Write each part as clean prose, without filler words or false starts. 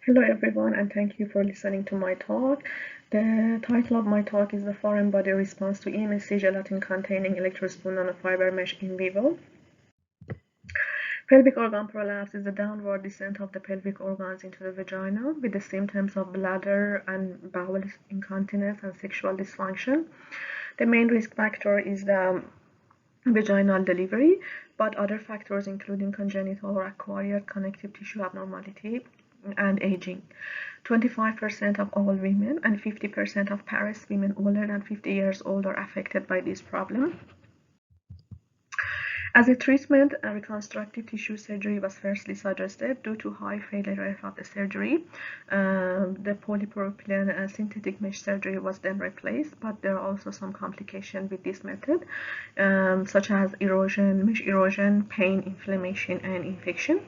Hello everyone, and thank you for listening to my talk. The title of my talk is the foreign body response to eMSC gelatin containing Electrospun nanofiber mesh in vivo. Pelvic organ prolapse is the downward descent of the pelvic organs into the vagina with the symptoms of bladder and bowel incontinence and sexual dysfunction. The main risk factor is the vaginal delivery, but other factors including congenital or acquired connective tissue abnormality and aging. 25% of all women and 50% of Paris women older than 50 years old are affected by this problem. As a treatment, a reconstructive tissue surgery was firstly suggested due to high failure rate of the surgery. The polypropylene synthetic mesh surgery was then replaced, but there are also some complications with this method, such as erosion, mesh erosion, pain, inflammation, and infection.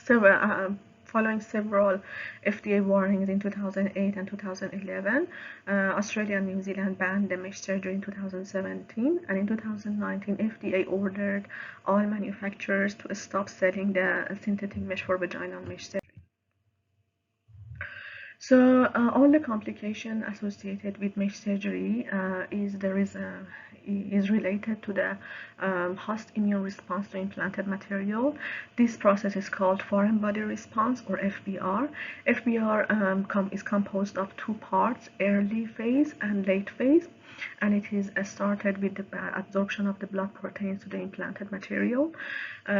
So, following several FDA warnings in 2008 and 2011, Australia and New Zealand banned the mesh surgery in 2017, and in 2019, FDA ordered all manufacturers to stop selling the synthetic mesh for vaginal mesh surgery. So all the complication associated with mesh surgery is related to the host immune response to implanted material. This process is called foreign body response, or FBR. FBR is composed of two parts, early phase and late phase, and it is started with the absorption of the blood proteins to the implanted material,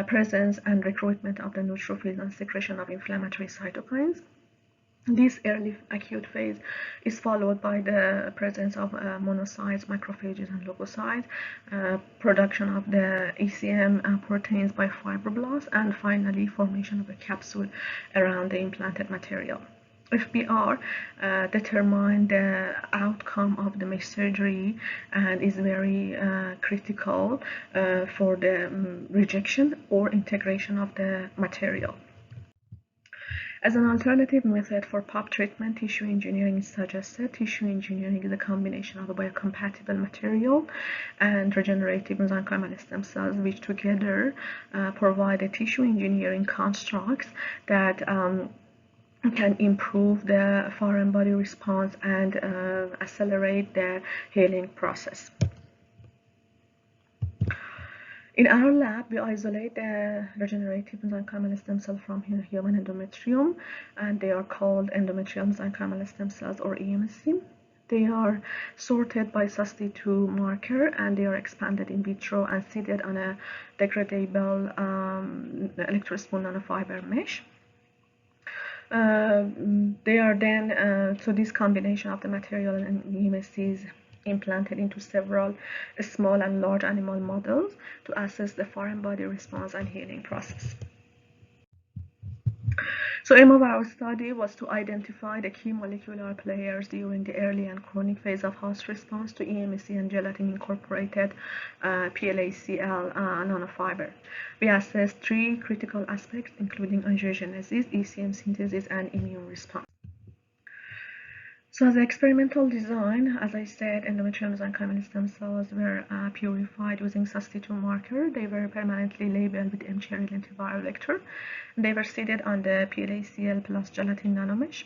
presence and recruitment of the neutrophils, and secretion of inflammatory cytokines. This early acute phase is followed by the presence of monocytes, macrophages, and leukocytes, production of the ECM proteins by fibroblasts, and finally formation of a capsule around the implanted material. FBR determine the outcome of the mesh surgery and is very critical for the rejection or integration of the material. As an alternative method for POP treatment, tissue engineering is suggested. Tissue engineering is a combination of a biocompatible material and regenerative mesenchymal stem cells, which together provide a tissue engineering constructs that can improve the foreign body response and accelerate the healing process. In our lab, we isolate the regenerative mesenchymal stem cell from human endometrium, and they are called endometrial mesenchymal stem cells, or eMSC. They are sorted by SUS-D2 marker, and they are expanded in vitro and seeded on a degradable Electrospun nanofiber mesh. They are then, so this combination of the material and eMSCs implanted into several small and large animal models to assess the foreign body response and healing process. So aim of our study was to identify the key molecular players during the early and chronic phase of host response to eMSC and gelatin incorporated PLACL nanofiber. We assessed three critical aspects, including angiogenesis, ECM synthesis, and immune response. So as an experimental design, as I said, endometrial mesenchymal stem cells were purified using SUS-D2 marker. They were permanently labeled with M-cherry lentiviral vector. They were seeded on the PLACL plus gelatin nanomesh.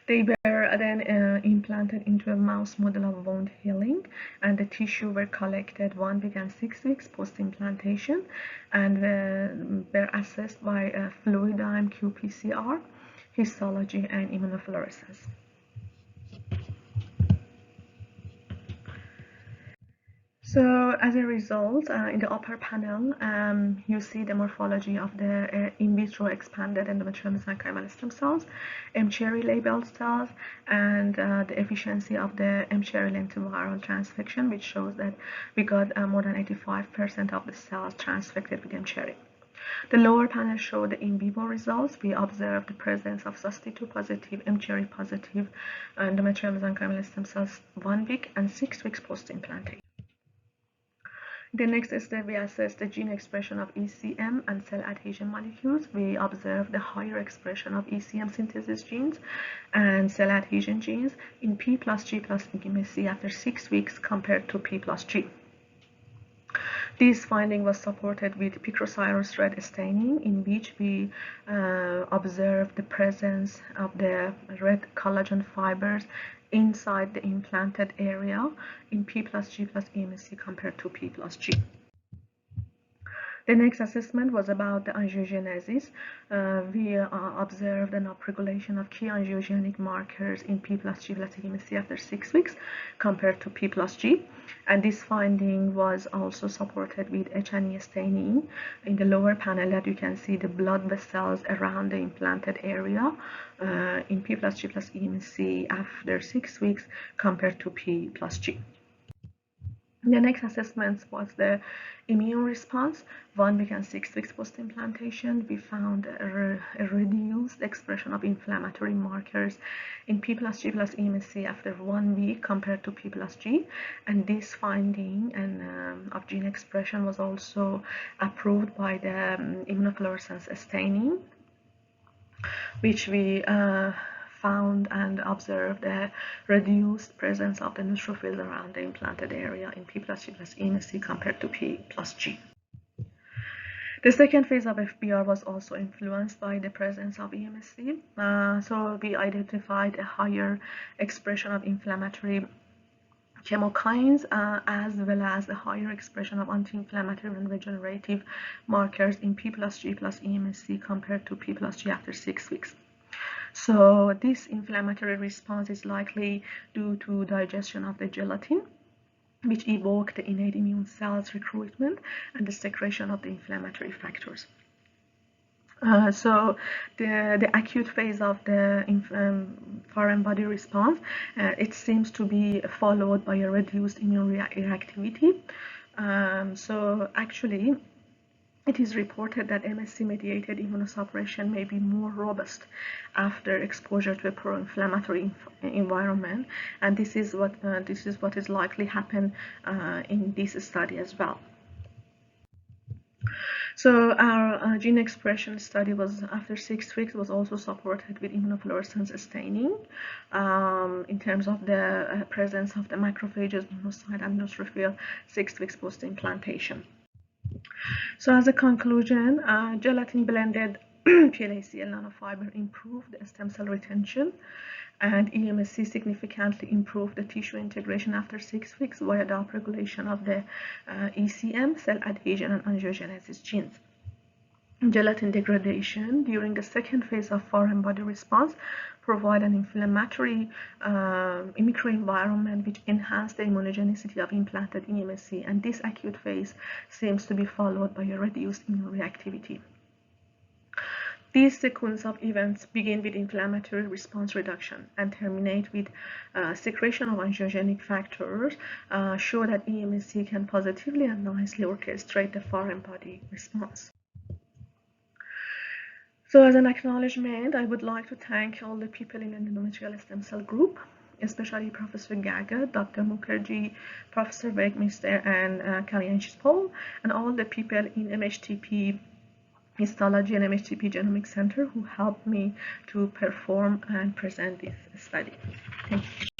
They were then implanted into a mouse model of wound healing, and the tissue were collected 1 week and 6 weeks post-implantation, and were assessed by fluidigm qPCR, histology, and immunofluorescence. So as a result, in the upper panel, you see the morphology of the in vitro expanded endometrial mesenchymal stem cells, M-cherry labeled cells, and the efficiency of the M-cherry lentiviral transfection, which shows that we got more than 85% of the cells transfected with M-cherry. The lower panel showed the in vivo results. We observed the presence of SUS-D2 positive, M-cherry positive endometrial mesenchymal stem cells 1 week and 6 weeks post-implantation. The next step, we assessed the gene expression of ECM and cell adhesion molecules. We observed the higher expression of ECM synthesis genes and cell adhesion genes in P plus G plus eMSC after 6 weeks compared to P plus G. This finding was supported with picrocirrus thread staining, in which we observed the presence of the red collagen fibers inside the implanted area in P plus G plus eMSC compared to P plus G. The next assessment was about the angiogenesis. We observed an upregulation of key angiogenic markers in P plus G plus eMSC after 6 weeks compared to P plus G. And this finding was also supported with H&E staining. In the lower panel that you can see the blood vessels around the implanted area in P plus G plus eMSC after 6 weeks compared to P plus G. The next assessment was the immune response. 1 week and 6 weeks post-implantation, we found a reduced expression of inflammatory markers in P plus G plus eMSC after 1 week compared to P plus G. And this finding of gene expression was also approved by the immunofluorescence staining, which we found and observed a reduced presence of the neutrophils around the implanted area in P plus G plus eMSC compared to P plus G. The second phase of FBR was also influenced by the presence of eMSC. So we identified a higher expression of inflammatory chemokines as well as a higher expression of anti-inflammatory and regenerative markers in P plus G plus eMSC compared to P plus G after 6 weeks. So this inflammatory response is likely due to digestion of the gelatin, which evoke the innate immune cells recruitment and the secretion of the inflammatory factors. So the acute phase of the foreign body response, it seems to be followed by a reduced immune reactivity. So actually, it is reported that MSC-mediated immunosuppression may be more robust after exposure to a pro-inflammatory environment, and this is what is likely happen in this study as well. So our gene expression study was after 6 weeks was also supported with immunofluorescence staining in terms of the presence of the macrophages, monocyte, and neutrophil 6 weeks post-implantation. So as a conclusion, gelatin blended PLACL nanofiber improved the stem cell retention, and eMSC significantly improved the tissue integration after 6 weeks via the upregulation of the ECM, cell adhesion, and angiogenesis genes. Gelatin degradation during the second phase of foreign body response provide an inflammatory microenvironment which enhanced the immunogenicity of implanted eMSC, and this acute phase seems to be followed by a reduced immune reactivity. These sequence of events begin with inflammatory response reduction and terminate with secretion of angiogenic factors, show that eMSC can positively and nicely orchestrate the foreign body response. So as an acknowledgement, I would like to thank all the people in the endometrial stem cell group, especially Professor Gargett, Dr. Mukherjee, Professor Werkmeister, and Paul, and all the people in MHTP Histology and MHTP Genomics Center who helped me to perform and present this study. Thank you.